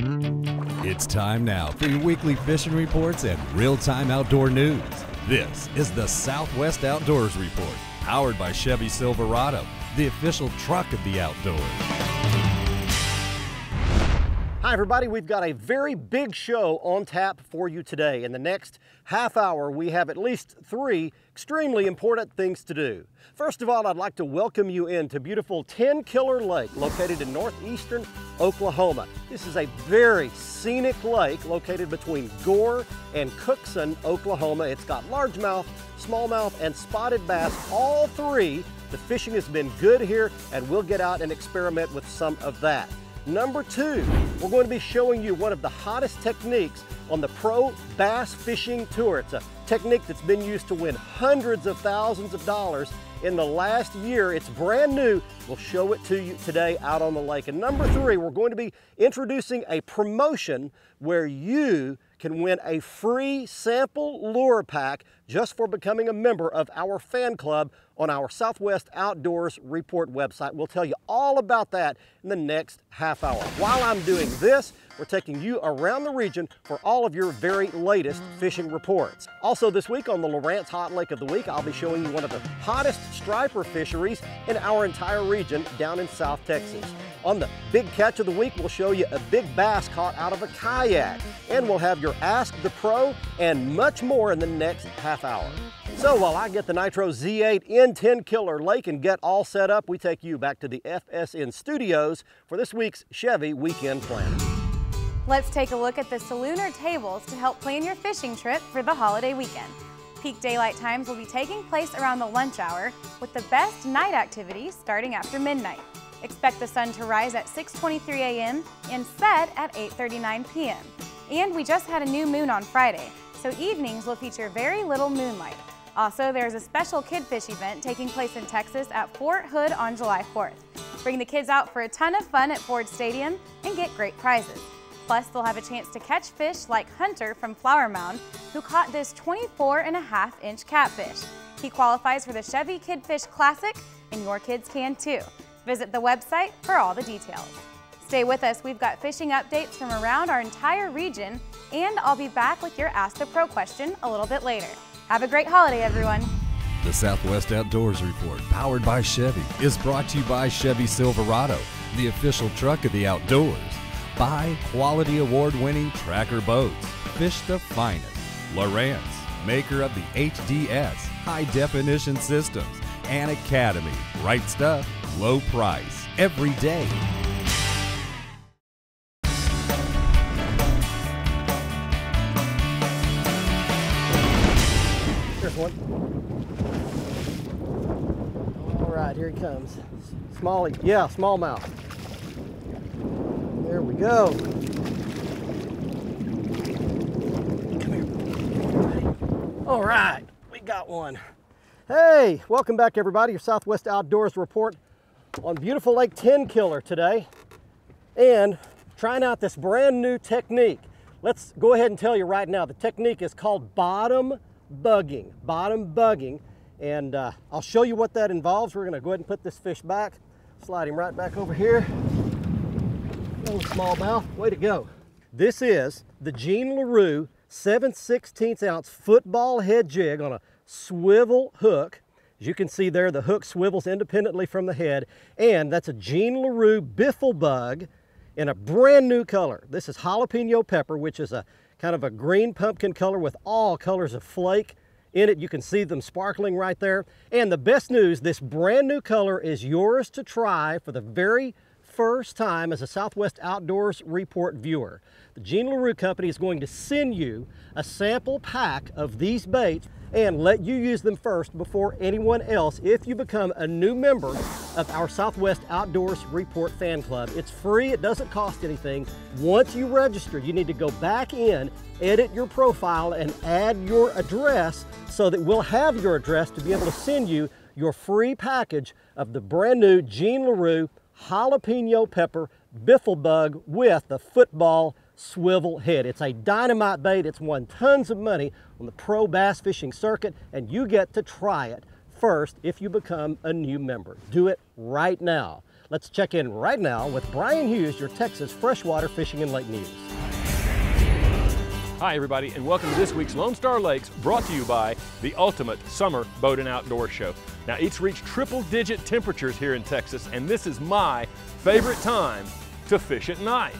It's time now for your weekly fishing reports and real-time outdoor news. This is the Southwest Outdoors Report, powered by Chevy Silverado, the official truck of the outdoors. Hi everybody, we've got a very big show on tap for you today. In the next half hour, we have at least 3 extremely important things to do. First of all, I'd like to welcome you into beautiful Tenkiller Lake, located in northeastern Oklahoma. This is a very scenic lake located between Gore and Cookson, Oklahoma. It's got largemouth, smallmouth, and spotted bass, all 3. The fishing has been good here, and we'll get out and experiment with some of that. Number 2, we're going to be showing you one of the hottest techniques on the Pro Bass Fishing Tour. It's a technique that's been used to win hundreds of thousands of dollars in the last year. It's brand new. We'll show it to you today out on the lake. And number 3, we're going to be introducing a promotion where you can win a free sample lure pack just for becoming a member of our fan club on our Southwest Outdoors Report website. We'll tell you all about that in the next half hour. While I'm doing this, we're taking you around the region for all of your very latest fishing reports. Also this week on the Lawrence Hot Lake of the Week, I'll be showing you one of the hottest striper fisheries in our entire region down in South Texas. On the Big Catch of the Week, we'll show you a big bass caught out of a kayak. And we'll have your Ask the Pro and much more in the next half hour. So while I get the NITRO Z8 in Tenkiller Lake and get all set up, we take you back to the FSN studios for this week's Chevy Weekend Planner. Let's take a look at the Salooner tables to help plan your fishing trip for the holiday weekend. Peak daylight times will be taking place around the lunch hour, with the best night activities starting after midnight. Expect the sun to rise at 6:23 a.m. and set at 8:39 p.m. And we just had a new moon on Friday, so evenings will feature very little moonlight. Also, there's a special Kid Fish event taking place in Texas at Fort Hood on July 4th. Bring the kids out for a ton of fun at Ford Stadium and get great prizes. Plus, they'll have a chance to catch fish like Hunter from Flower Mound, who caught this 24.5-inch catfish. He qualifies for the Chevy Kid Fish Classic, and your kids can too. Visit the website for all the details. Stay with us, we've got fishing updates from around our entire region, and I'll be back with your Ask the Pro question a little bit later. Have a great holiday, everyone. The Southwest Outdoors Report, powered by Chevy, is brought to you by Chevy Silverado, the official truck of the outdoors. Buy quality award-winning Tracker boats. Fish the finest. Lawrence, maker of the HDS, high-definition systems, and Academy. Right stuff, low price, every day. Here's one. All right, here he comes. Smallie, yeah, smallmouth. There we go. Come here. All right, we got one. Hey, welcome back everybody. Your Southwest Outdoors Report on beautiful Lake Tenkiller today. And trying out this brand new technique. Let's go ahead and tell you right now, the technique is called bottom bugging. Bottom bugging. And I'll show you what that involves. We're gonna go ahead and put this fish back. Slide him right back over here. Oh, smallmouth, way to go. This is the Jean LaRue 7/16 ounce football head jig on a swivel hook. As you can see there, the hook swivels independently from the head, and that's a Jean LaRue biffle bug in a brand new color. This is jalapeno pepper, which is a kind of a green pumpkin color with all colors of flake in it. You can see them sparkling right there. And the best news, this brand new color is yours to try for the very first time as a Southwest Outdoors Report viewer. The Jean LaRue Company is going to send you a sample pack of these baits and let you use them first before anyone else if you become a new member of our Southwest Outdoors Report fan club. It's free, it doesn't cost anything. Once you register, you need to go back in, edit your profile, and add your address so that we'll have your address to be able to send you your free package of the brand new Jean LaRue jalapeno pepper biffle bug with the football swivel head. It's a dynamite bait. It's won tons of money on the pro bass fishing circuit, and you get to try it first if you become a new member. Do it right now. Let's check in right now with Brian Hughes, your Texas freshwater fishing and lake news. Hi everybody, and welcome to this week's Lone Star Lakes, brought to you by the ultimate summer boat and outdoor show. Now, it's reached triple-digit temperatures here in Texas, and this is my favorite time to fish at night.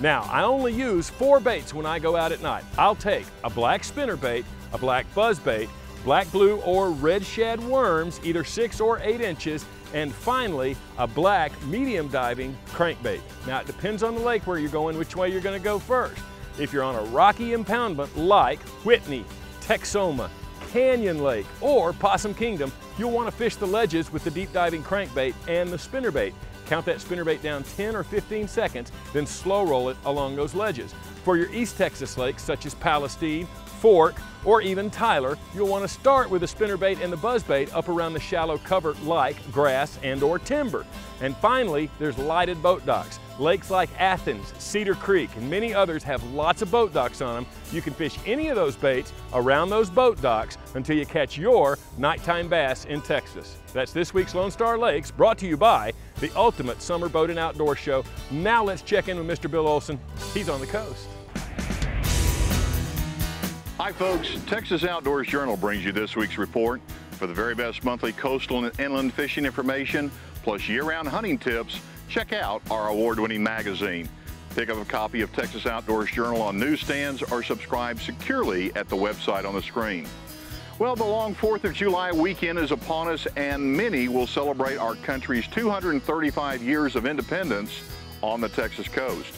Now, I only use 4 baits when I go out at night. I'll take a black spinner bait, a black buzz bait, black blue or red shad worms, either 6 or 8 inches, and finally, a black medium diving crankbait. Now, it depends on the lake where you're going, which way you're going to go first. If you're on a rocky impoundment like Whitney, Texoma, Canyon Lake, or Possum Kingdom, you'll want to fish the ledges with the deep diving crankbait and the spinnerbait. Count that spinnerbait down 10 or 15 seconds, then slow roll it along those ledges. For your East Texas lakes, such as Palestine, Fork, or even Tyler, you'll want to start with the spinnerbait and the buzzbait up around the shallow cover like grass and or timber. And finally, there's lighted boat docks. Lakes like Athens, Cedar Creek, and many others have lots of boat docks on them. You can fish any of those baits around those boat docks until you catch your nighttime bass in Texas. That's this week's Lone Star Lakes, brought to you by the ultimate summer boat and outdoor show. Now let's check in with Mr. Bill Olson. He's on the coast. Hi folks, Texas Outdoors Journal brings you this week's report. For the very best monthly coastal and inland fishing information, plus year-round hunting tips, check out our award-winning magazine. Pick up a copy of Texas Outdoors Journal on newsstands or subscribe securely at the website on the screen. Well, the long 4th of July weekend is upon us, and many will celebrate our country's 235 years of independence on the Texas coast.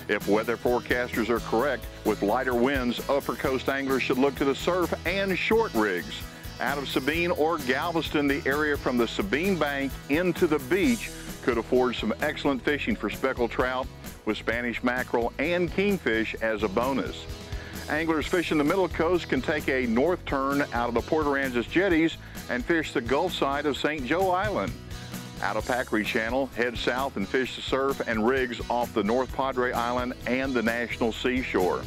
If weather forecasters are correct, with lighter winds, upper coast anglers should look to the surf and short rigs. Out of Sabine or Galveston, the area from the Sabine Bank into the beach could afford some excellent fishing for speckled trout, with Spanish mackerel and kingfish as a bonus. Anglers fishing the Middle Coast can take a north turn out of the Port Aransas jetties and fish the Gulf side of St. Joe Island. Out of Packery Channel, head south and fish the surf and rigs off the North Padre Island and the National Seashore.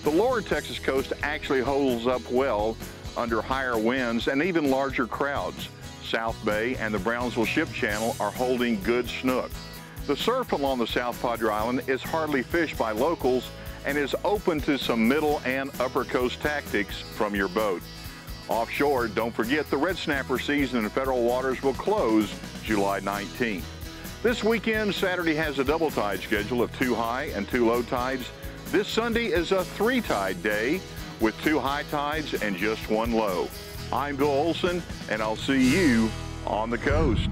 The lower Texas coast actually holds up well under higher winds and even larger crowds. South Bay and the Brownsville Ship Channel are holding good snook. The surf along the South Padre Island is hardly fished by locals and is open to some middle and upper coast tactics from your boat. Offshore, don't forget the red snapper season in federal waters will close July 19th. This weekend, Saturday has a double tide schedule of 2 high and 2 low tides. This Sunday is a 3 tide day with 2 high tides and just 1 low. I'm Bill Olson, and I'll see you on the coast.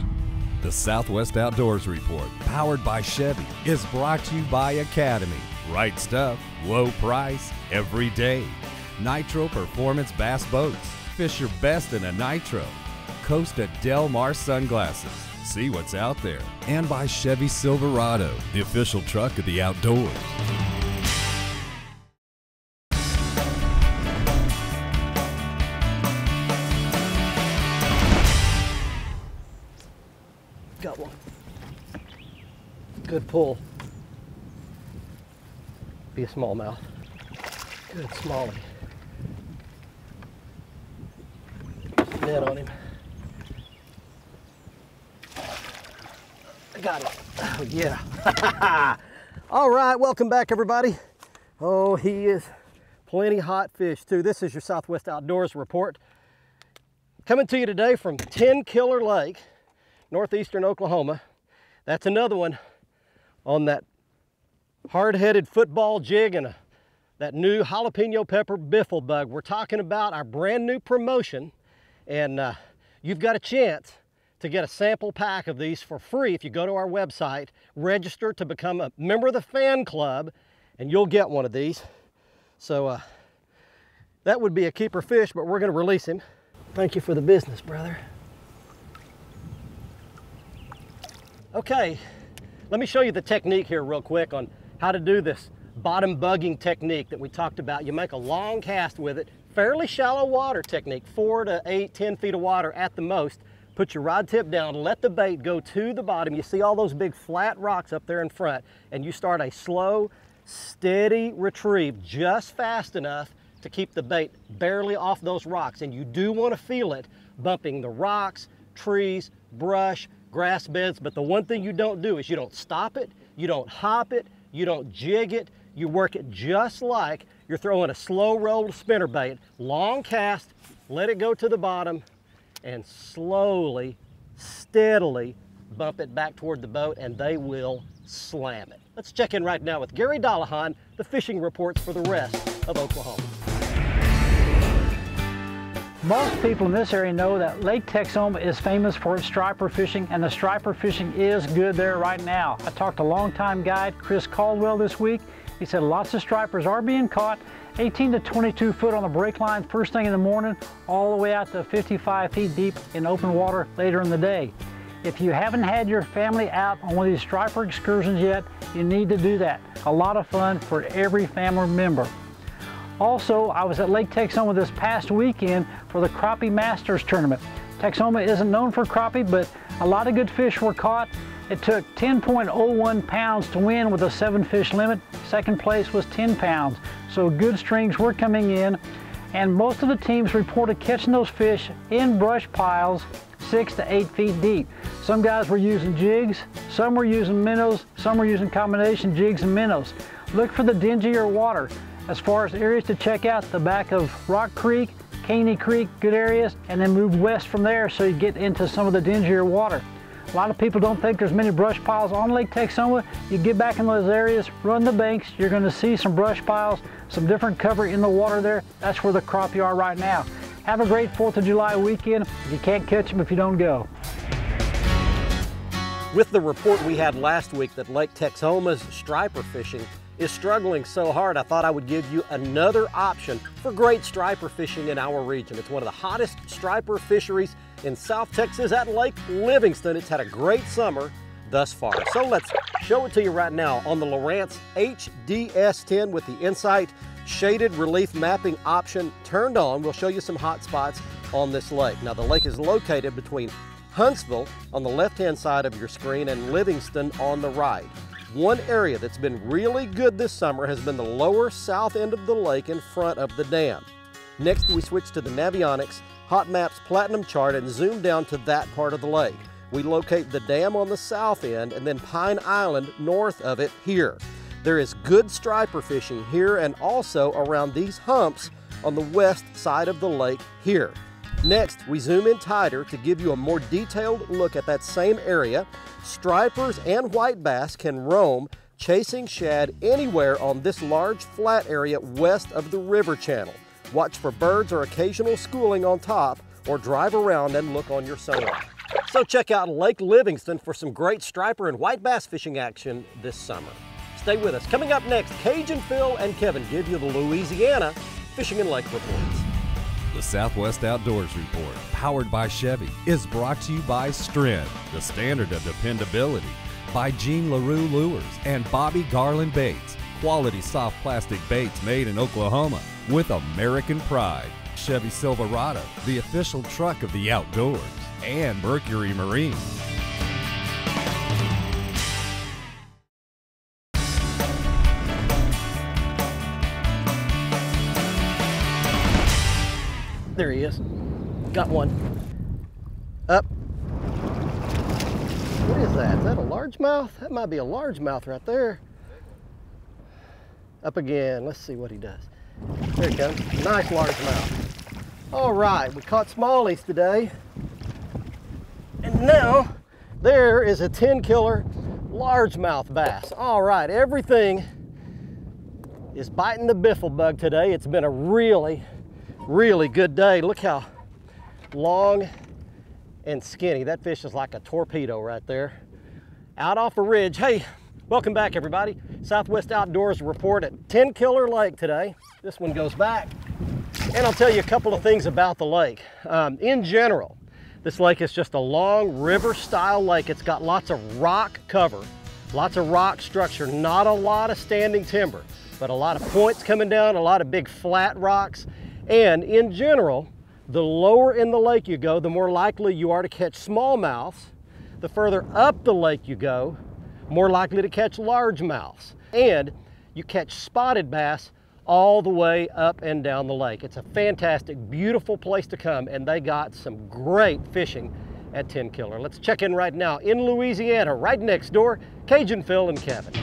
The Southwest Outdoors Report, powered by Chevy, is brought to you by Academy. Right stuff, low price, every day. NITRO Performance Bass Boats. Fish your best in a NITRO. Costa Del Mar Sunglasses. See what's out there. And by Chevy Silverado, the official truck of the outdoors. Got one. Good pull. Be a smallmouth. Good smallie. Net on him. I got it. Oh yeah. All right, welcome back everybody. Oh, he is plenty hot fish too. This is your Southwest Outdoors Report. Coming to you today from Tenkiller Lake, northeastern Oklahoma. That's another one on that hard-headed football jig and that new jalapeno pepper biffle bug. We're talking about our brand new promotion, and you've got a chance to get a sample pack of these for free if you go to our website, register to become a member of the fan club, and you'll get one of these. So that would be a keeper fish, but we're going to release him. Thank you for the business, brother. Okay, let me show you the technique here real quick on how to do this bottom bugging technique that we talked about. You make a long cast with it, fairly shallow water technique, 4 to 8, 10 feet of water at the most. Put your rod tip down, let the bait go to the bottom. You see all those big flat rocks up there in front, and you start a slow, steady retrieve just fast enough to keep the bait barely off those rocks. And you do want to feel it bumping the rocks, trees, brush, grass beds, but the one thing you don't do is you don't stop it, you don't hop it, you don't jig it, you work it just like you're throwing a slow rolled spinnerbait, long cast, let it go to the bottom, and slowly, steadily bump it back toward the boat, and they will slam it. Let's check in right now with Gary Dollahan, the fishing reports for the rest of Oklahoma. Most people in this area know that Lake Texoma is famous for its striper fishing, and the striper fishing is good there right now. I talked to longtime guide Chris Caldwell this week. He said lots of stripers are being caught, 18 to 22 foot on the break line first thing in the morning, all the way out to 55 feet deep in open water later in the day. If you haven't had your family out on one of these striper excursions yet, you need to do that. A lot of fun for every family member. Also, I was at Lake Texoma this past weekend for the Crappie Masters tournament. Texoma isn't known for crappie, but a lot of good fish were caught. It took 10.01 pounds to win with a 7-fish limit. Second place was 10 pounds. So good strings were coming in, and most of the teams reported catching those fish in brush piles 6 to 8 feet deep. Some guys were using jigs, some were using minnows, some were using combination jigs and minnows. Look for the dingier water. As far as areas to check out, the back of Rock Creek, Caney Creek, good areas, and then move west from there so you get into some of the dingier water. A lot of people don't think there's many brush piles on Lake Texoma. You get back in those areas, run the banks, you're going to see some brush piles, some different cover in the water there. That's where the crappie are right now. Have a great 4th of July weekend. You can't catch them if you don't go. With the report we had last week that Lake Texoma's striper fishing is struggling so hard, I thought I would give you another option for great striper fishing in our region. It's one of the hottest striper fisheries in South Texas at Lake Livingston. It's had a great summer thus far. So let's show it to you right now on the Lowrance HDS10 with the Insight shaded relief mapping option turned on. We'll show you some hot spots on this lake. Now the lake is located between Huntsville on the left-hand side of your screen and Livingston on the right. One area that's been really good this summer has been the lower south end of the lake in front of the dam. Next, we switch to the Navionics Hot Maps Platinum chart and zoom down to that part of the lake. We locate the dam on the south end and then Pine Island north of it here. There is good striper fishing here and also around these humps on the west side of the lake here. Next, we zoom in tighter to give you a more detailed look at that same area. Stripers and white bass can roam chasing shad anywhere on this large flat area west of the river channel. Watch for birds or occasional schooling on top, or drive around and look on your sonar. So check out Lake Livingston for some great striper and white bass fishing action this summer. Stay with us. Coming up next, Cajun Phil and Kevin give you the Louisiana Fishing and Lake Reports. The Southwest Outdoors Report, powered by Chevy, is brought to you by Stren, the standard of dependability, by Jean LaRue Lures and Bobby Garland Baits, quality soft plastic baits made in Oklahoma with American pride. Chevy Silverado, the official truck of the outdoors, and Mercury Marine. There he is. Got one. Up. What is that? Is that a largemouth? That might be a largemouth right there. Up again. Let's see what he does. There he comes. Nice largemouth. All right, we caught smallies today. And now there is a Tenkiller largemouth bass. All right, everything is biting the biffle bug today. It's been a really good day. Look how long and skinny. That fish is like a torpedo right there. Out off a ridge. Hey, welcome back everybody. Southwest Outdoors Report at Tenkiller Lake today. This one goes back. And I'll tell you a couple of things about the lake. In general, this lake is just a long river style lake. It's got lots of rock cover, lots of rock structure, not a lot of standing timber, but a lot of points coming down, a lot of big flat rocks. And in general, the lower in the lake you go, the more likely you are to catch smallmouths. The further up the lake you go, more likely to catch largemouths. And you catch spotted bass all the way up and down the lake. It's a fantastic, beautiful place to come, and they got some great fishing at Tenkiller. Let's check in right now in Louisiana, right next door, Cajun Phil and Kevin.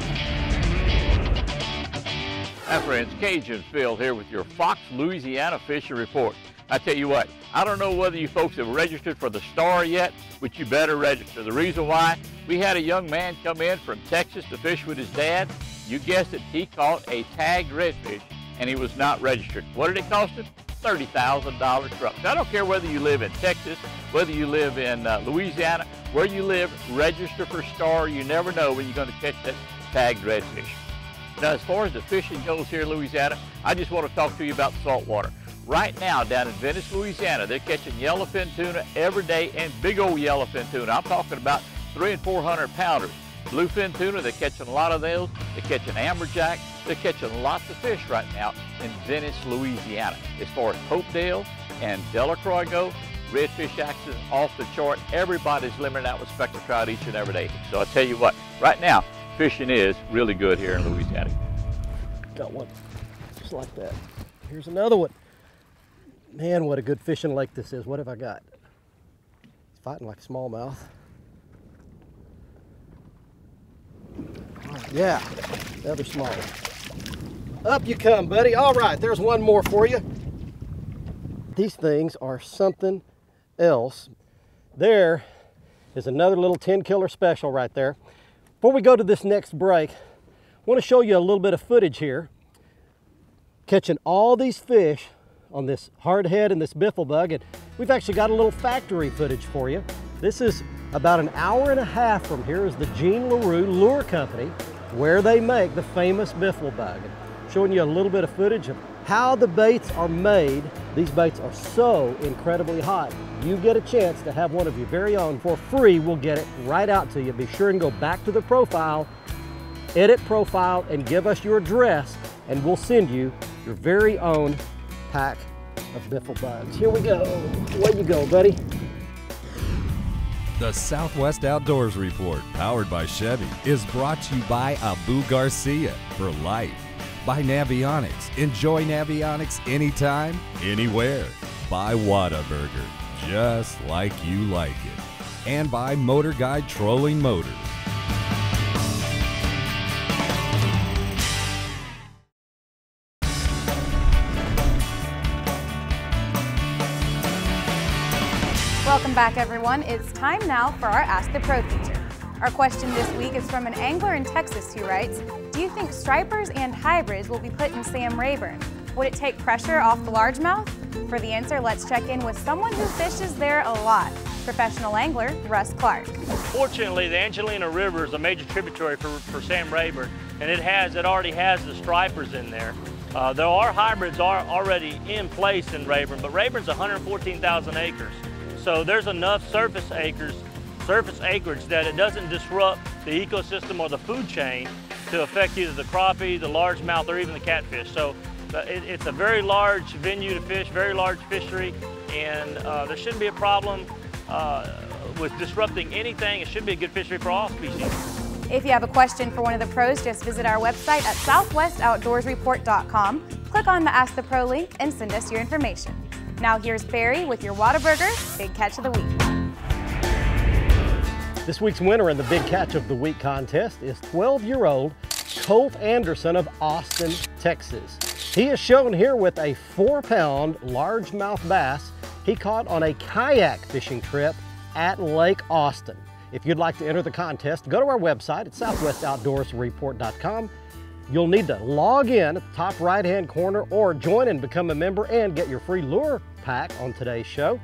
Hi friends, Cajun Phil here with your Fox Louisiana Fishing Report. I tell you what, I don't know whether you folks have registered for the Star yet, but you better register. The reason why, we had a young man come in from Texas to fish with his dad. You guessed it, he caught a tagged redfish and he was not registered. What did it cost him? $30,000 truck. So I don't care whether you live in Texas, whether you live in Louisiana, where you live, register for Star. You never know when you're going to catch that tagged redfish. Now, as far as the fishing goes here in Louisiana, I just want to talk to you about saltwater. Right now, down in Venice, Louisiana, they're catching yellowfin tuna every day, and big old yellowfin tuna. I'm talking about 300 and 400 pounders. Bluefin tuna, they're catching a lot of those. They're catching amberjack. They're catching lots of fish right now in Venice, Louisiana. As far as Hopedale and Delacroix go, redfish action off the chart. Everybody's limiting out with speckled trout each and every day. So I tell you what, right now, fishing is really good here in Louisiana. Got one just like that. Here's another one. Man, what a good fishing lake this is. What have I got? He's fighting like a smallmouth. Yeah, another small one. Up you come, buddy. All right, there's one more for you. These things are something else. There is another little Tenkiller special right there. Before we go to this next break, I want to show you a little bit of footage here. Catching all these fish on this hardhead and this biffle bug, and we've actually got a little factory footage for you. This is about an hour and a half from here is the Jean LaRue Lure Company, where they make the famous biffle bug. Showing you a little bit of footage of how the baits are made. These baits are so incredibly hot. You get a chance to have one of your very own for free. We'll get it right out to you. Be sure and go back to the profile, edit profile, and give us your address, and we'll send you your very own pack of biffle bugs. Here we go. Away you go, buddy. The Southwest Outdoors Report, powered by Chevy, is brought to you by Abu Garcia for life. By Navionics, enjoy Navionics anytime, anywhere. By Whataburger, just like you like it. And by MotorGuide Trolling Motors. Welcome back, everyone. It's time now for our Ask the Pro feature. Our question this week is from an angler in Texas who writes, do you think stripers and hybrids will be put in Sam Rayburn? Would it take pressure off the largemouth? For the answer, let's check in with someone who fishes there a lot, professional angler Russ Clark. Fortunately, the Angelina River is a major tributary for Sam Rayburn, and it already has the stripers in there. There are hybrids already in place in Rayburn, but Rayburn's 114,000 acres. So there's enough surface acreage that it doesn't disrupt the ecosystem or the food chain to affect either the crappie, the largemouth, or even the catfish. So it's a very large venue to fish, very large fishery, and there shouldn't be a problem with disrupting anything. It should be a good fishery for all species. If you have a question for one of the pros, just visit our website at southwestoutdoorsreport.com, click on the Ask the Pro link, and send us your information. Now here's Barry with your Whataburger Big Catch of the Week. This week's winner in the Big Catch of the Week contest is 12-year-old Colt Anderson of Austin, Texas. He is shown here with a 4-pound largemouth bass he caught on a kayak fishing trip at Lake Austin. If you'd like to enter the contest, go to our website at southwestoutdoorsreport.com. You'll need to log in at the top right-hand corner or join and become a member and get your free lure pack on today's show.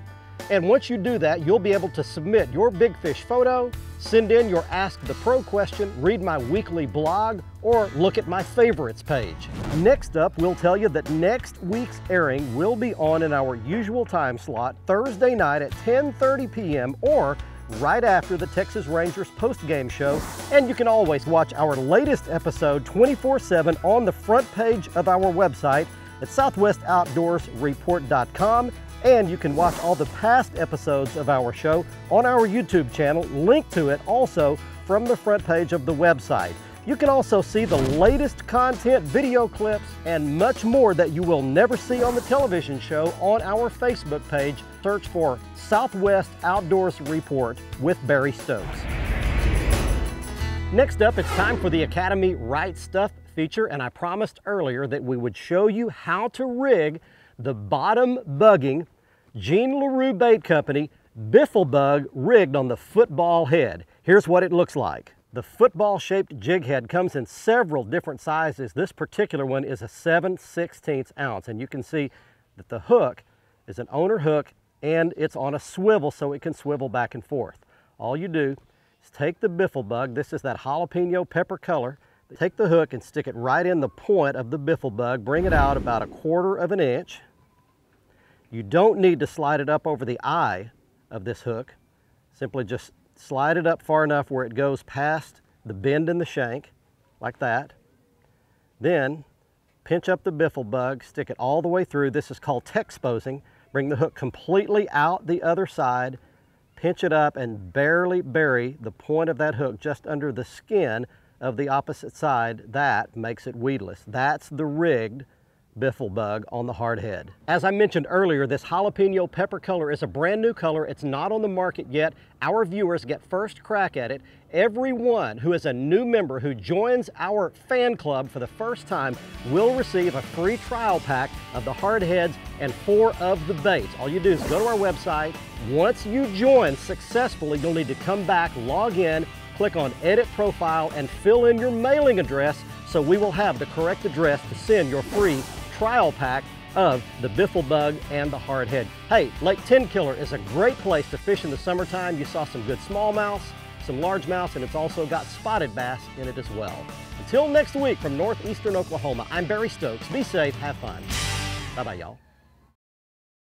And once you do that, you'll be able to submit your big fish photo, send in your Ask the Pro question, read my weekly blog, or look at my favorites page. Next up, we'll tell you that next week's airing will be on in our usual time slot, Thursday night at 10:30 p.m. or right after the Texas Rangers post-game show. And you can always watch our latest episode 24/7 on the front page of our website at southwestoutdoorsreport.com. And you can watch all the past episodes of our show on our YouTube channel, linked to it also from the front page of the website. You can also see the latest content, video clips, and much more that you will never see on the television show on our Facebook page. Search for Southwest Outdoors Report with Barry Stokes. Next up, it's time for the Academy Right Stuff feature, and I promised earlier that we would show you how to rig the bottom bugging Gene LaRue Bait Company biffle bug rigged on the football head. Here's what it looks like. The football-shaped jig head comes in several different sizes. This particular one is a 7/16 ounce, and you can see that the hook is an owner hook and it's on a swivel so it can swivel back and forth. All you do is take the biffle bug, this is that jalapeno pepper color, take the hook and stick it right in the point of the biffle bug, bring it out about 1/4 inch. You don't need to slide it up over the eye of this hook, simply just slide it up far enough where it goes past the bend in the shank, like that. Then pinch up the biffle bug, stick it all the way through. This is called Texposing. Bring the hook completely out the other side, pinch it up and barely bury the point of that hook just under the skin of the opposite side. That makes it weedless. That's the rigged biffle bug on the hard head. As I mentioned earlier, this jalapeno pepper color is a brand new color. It's not on the market yet. Our viewers get first crack at it. Everyone who is a new member who joins our fan club for the first time will receive a free trial pack of the hard heads and 4 of the baits. All you do is go to our website. Once you join successfully, you'll need to come back, log in, click on Edit Profile, and fill in your mailing address so we will have the correct address to send your free trial pack of the biffle bug and the hard head. Hey, Lake Tenkiller is a great place to fish in the summertime. You saw some good smallmouths, some largemouths, and it's also got spotted bass in it as well. Until next week from northeastern Oklahoma, I'm Barry Stokes. Be safe, have fun. Bye-bye, y'all.